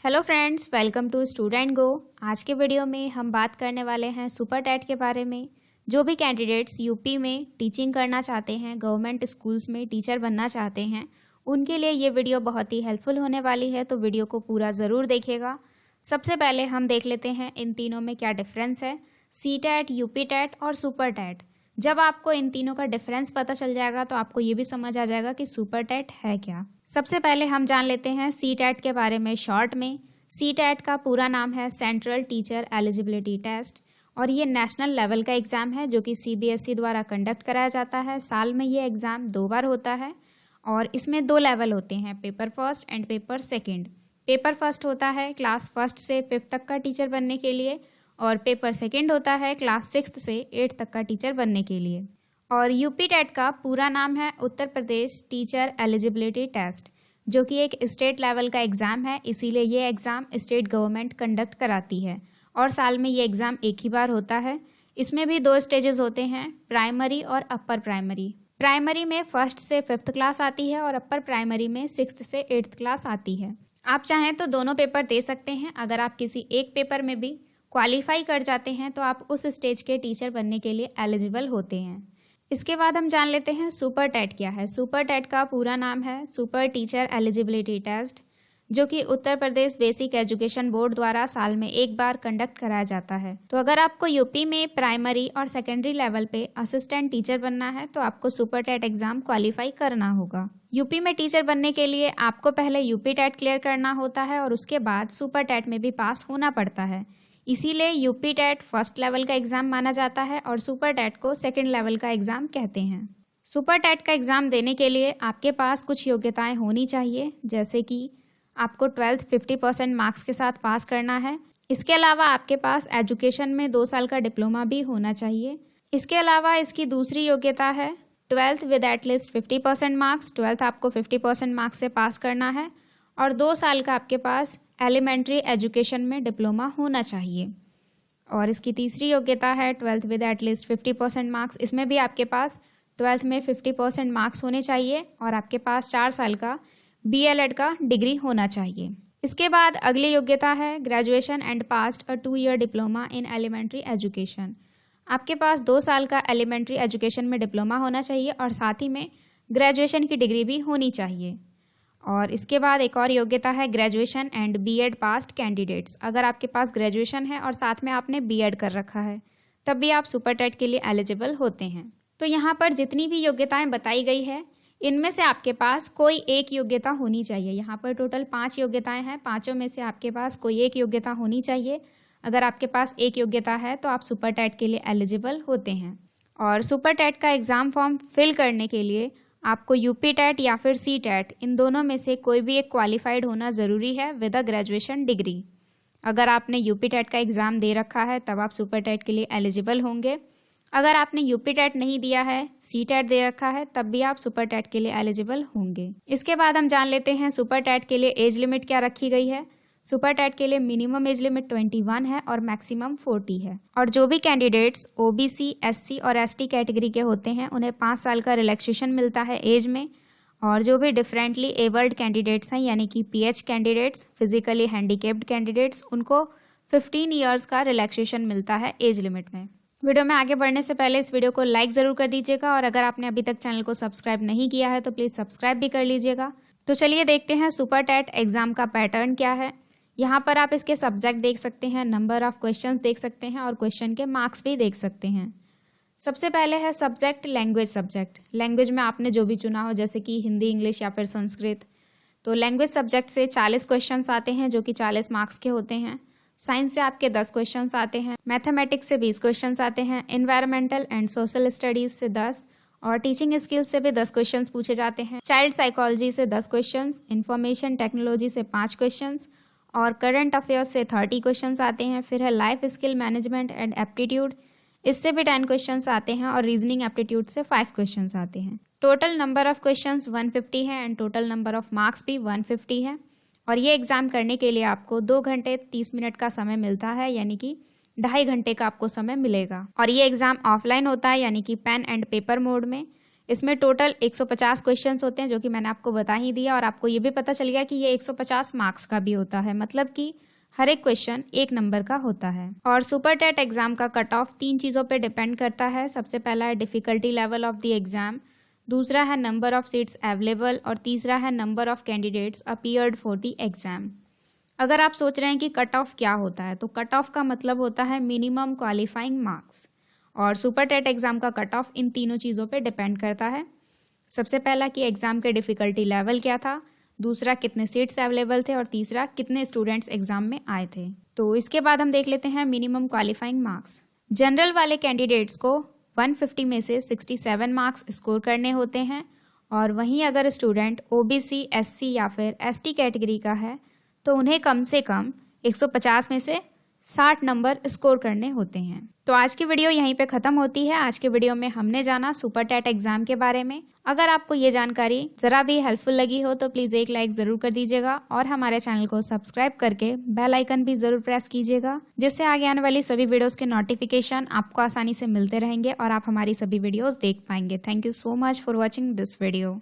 Hello friends, welcome to student go. आज के video में हम बात करने वाले हैं सुपर टेट के बारे में। जो भी कैंडिडेट्स यूपी में टीचिंग करना चाहते हैं, गवर्नमेंट स्कूल्स में टीचर बनना चाहते हैं, उनके लिए ये वीडियो बहुत ही हेल्पफुल होने वाली है, तो वीडियो को पूरा ज़रूर देखिएगा। सबसे पहले हम देख लेते हैं इन तीनों में क्या डिफरेंस है, सी टेट, यूपी टेट और सुपर टेट। जब आपको इन तीनों का डिफरेंस पता चल जाएगा तो आपको ये भी समझ आ जाएगा कि सुपर टेट है क्या। सबसे पहले हम जान लेते हैं सी टेट के बारे में शॉर्ट में। सी टेट का पूरा नाम है सेंट्रल टीचर एलिजिबिलिटी टेस्ट और ये नेशनल लेवल का एग्ज़ाम है जो कि सीबीएसई द्वारा कंडक्ट कराया जाता है। साल में ये एग्ज़ाम 2 बार होता है और इसमें 2 लेवल होते हैं, paper first and paper second. Paper first होता है क्लास 1 से 5th तक का टीचर बनने के लिए और पेपर सेकेंड होता है क्लास 6 से 8th तक का टीचर बनने के लिए। और यूपी टेट का पूरा नाम है Uttar Pradesh teacher eligibility test, जो कि एक स्टेट लेवल का एग्ज़ाम है, इसीलिए ये एग्ज़ाम स्टेट गवर्नमेंट कंडक्ट कराती है और साल में ये एग्ज़ाम एक ही बार होता है। इसमें भी 2 स्टेजेस होते हैं, प्राइमरी और अपर प्राइमरी। प्राइमरी में 1st से 5th क्लास आती है और अपर प्राइमरी में 6th से 8th क्लास आती है। आप चाहें तो दोनों पेपर दे सकते हैं। अगर आप किसी एक पेपर में भी क्वालिफाई कर जाते हैं तो आप उस स्टेज के टीचर बनने के लिए एलिजिबल होते हैं। इसके बाद हम जान लेते हैं सुपर टेट क्या है। सुपर टेट का पूरा नाम है सुपर टीचर एलिजिबिलिटी टेस्ट, जो कि Uttar Pradesh basic education board द्वारा साल में एक बार कंडक्ट कराया जाता है। तो अगर आपको यूपी में प्राइमरी और सेकेंडरी लेवल पे असिस्टेंट टीचर बनना है तो आपको सुपर टेट एग्जाम क्वालिफाई करना होगा। यूपी में टीचर बनने के लिए आपको पहले यूपी टेट क्लियर करना होता है और उसके बाद सुपर टेट में भी पास होना पड़ता है। इसीलिए यूपी टेट 1st लेवल का एग्ज़ाम माना जाता है और सुपर टेट को 2nd लेवल का एग्ज़ाम कहते हैं। सुपर टेट का एग्ज़ाम देने के लिए आपके पास कुछ योग्यताएं होनी चाहिए, जैसे कि आपको 12th 50% मार्क्स के साथ पास करना है। इसके अलावा आपके पास एजुकेशन में 2 साल का डिप्लोमा भी होना चाहिए। इसके अलावा इसकी दूसरी योग्यता है 12th with at least 50% marks. 12th आपको 50% मार्क्स से पास करना है और 2 साल का आपके पास एलिमेंट्री एजुकेशन में डिप्लोमा होना चाहिए। और इसकी तीसरी योग्यता है 12th विद एटलीस्ट 50% मार्क्स। इसमें भी आपके पास 12th में 50% मार्क्स होने चाहिए और आपके पास 4 साल का BLED का डिग्री होना चाहिए। इसके बाद अगली योग्यता है graduation and passed a 2 year diploma in elementary education. आपके पास 2 साल का एलिमेंट्री एजुकेशन में डिप्लोमा होना चाहिए और साथ ही में ग्रेजुएशन की डिग्री भी होनी चाहिए। और इसके बाद एक और योग्यता है graduation and BEd passed candidates. अगर आपके पास ग्रेजुएशन है और साथ में आपने बीएड कर रखा है तब भी आप सुपर टेट के लिए एलिजिबल होते हैं। तो यहाँ पर जितनी भी योग्यताएं बताई गई है इनमें से आपके पास कोई एक योग्यता होनी चाहिए। यहाँ पर टोटल 5 योग्यताएं हैं, 5 में से आपके पास कोई एक योग्यता होनी चाहिए। अगर आपके पास एक योग्यता है तो आप सुपर टेट के लिए एलिजिबल होते हैं। और सुपर टेट का एग्ज़ाम फॉर्म फिल करने के लिए आपको यूपी टेट या फिर सी टेट, इन दोनों में से कोई भी एक क्वालिफाइड होना ज़रूरी है विद अ ग्रेजुएशन डिग्री। अगर आपने यूपी टेट का एग्ज़ाम दे रखा है तब आप सुपर टेट के लिए एलिजिबल होंगे। अगर आपने यूपी टेट नहीं दिया है, सी टेट दे रखा है, तब भी आप सुपर टेट के लिए एलिजिबल होंगे। इसके बाद हम जान लेते हैं सुपर टेट के लिए एज लिमिट क्या रखी गई है। सुपर टेट के लिए मिनिमम एज लिमिट 21 है और मैक्सिमम 40 है। और जो भी कैंडिडेट्स OBC, SC और ST कैटेगरी के होते हैं उन्हें 5 साल का रिलैक्सेशन मिलता है एज में। और जो भी डिफरेंटली एबल्ड कैंडिडेट्स हैं यानी कि PH candidates, physically handicapped candidates, उनको 15 ईयर्स का रिलैक्सेशन मिलता है एज लिमिट में। वीडियो में आगे बढ़ने से पहले इस वीडियो को लाइक ज़रूर कर दीजिएगा और अगर आपने अभी तक चैनल को सब्सक्राइब नहीं किया है तो प्लीज़ सब्सक्राइब भी कर लीजिएगा। तो चलिए देखते हैं सुपर टेट एग्ज़ाम का पैटर्न क्या है। यहाँ पर आप इसके सब्जेक्ट देख सकते हैं, नंबर ऑफ क्वेश्चंस देख सकते हैं और क्वेश्चन के मार्क्स भी देख सकते हैं। सबसे पहले है सब्जेक्ट लैंग्वेज सब्जेक्ट। लैंग्वेज में आपने जो भी चुना हो, जैसे कि हिंदी, इंग्लिश या फिर संस्कृत। तो लैंग्वेज सब्जेक्ट से 40 क्वेश्चंस आते हैं जो कि 40 मार्क्स के होते हैं। साइंस से आपके 10 क्वेश्चंस आते हैं, मैथमेटिक्स से 20 क्वेश्चंस आते हैं, एनवायरमेंटल एंड सोशल स्टडीज़ से 10 और टीचिंग स्किल्स से भी 10 क्वेश्चंस पूछे जाते हैं। चाइल्ड साइकोलॉजी से 10 क्वेश्चंस, इंफॉर्मेशन टेक्नोलॉजी से 5 क्वेश्चंस और करंट अफेयर्स से 30 क्वेश्चंस आते हैं। फिर है life skill management and aptitude, इससे भी 10 क्वेश्चंस आते हैं और रीजनिंग एप्टीट्यूड से 5 क्वेश्चंस आते हैं। टोटल नंबर ऑफ क्वेश्चंस 150 है and total number of marks भी 150 है। और ये एग्ज़ाम करने के लिए आपको 2 घंटे 30 मिनट का समय मिलता है, यानी कि 2.5 घंटे का आपको समय मिलेगा। और ये एग्ज़ाम ऑफलाइन होता है, यानी कि पेन एंड पेपर मोड में। इसमें टोटल 150 क्वेश्चंस होते हैं, जो कि मैंने आपको बता ही दिया, और आपको ये भी पता चल गया कि ये 150 मार्क्स का भी होता है, मतलब कि हर एक क्वेश्चन 1 नंबर का होता है। और सुपर टेट एग्जाम का कट ऑफ 3 चीज़ों पे डिपेंड करता है। सबसे पहला है difficulty level of the exam, दूसरा है नंबर ऑफ सीट्स अवेलेबल, और तीसरा है number of candidates appeared for the exam. अगर आप सोच रहे हैं कि कट ऑफ क्या होता है, तो कट ऑफ का मतलब होता है मिनिमम क्वालिफाइंग मार्क्स, और सुपर टेट एग्जाम का कट ऑफ इन तीनों चीज़ों पे डिपेंड करता है। सबसे पहला कि एग्ज़ाम के डिफ़िकल्टी लेवल क्या था, दूसरा कितने सीट्स अवेलेबल थे, और तीसरा कितने स्टूडेंट्स एग्जाम में आए थे। तो इसके बाद हम देख लेते हैं मिनिमम क्वालिफाइंग मार्क्स। जनरल वाले कैंडिडेट्स को 150 में से 67 मार्क्स स्कोर करने होते हैं, और वहीं अगर स्टूडेंट ओबीसी, एससी या फिर एसटी कैटेगरी का है तो उन्हें कम से कम 150 में से 60 नंबर स्कोर करने होते हैं। तो आज की वीडियो यहीं पे ख़त्म होती है। आज के वीडियो में हमने जाना सुपर टेट एग्जाम के बारे में। अगर आपको ये जानकारी ज़रा भी हेल्पफुल लगी हो तो प्लीज़ एक लाइक ज़रूर कर दीजिएगा, और हमारे चैनल को सब्सक्राइब करके बेल आइकन भी ज़रूर प्रेस कीजिएगा, जिससे आगे आने वाली सभी वीडियोज़ के नोटिफिकेशन आपको आसानी से मिलते रहेंगे और आप हमारी सभी वीडियोज़ देख पाएंगे। Thank you so much for watching this video.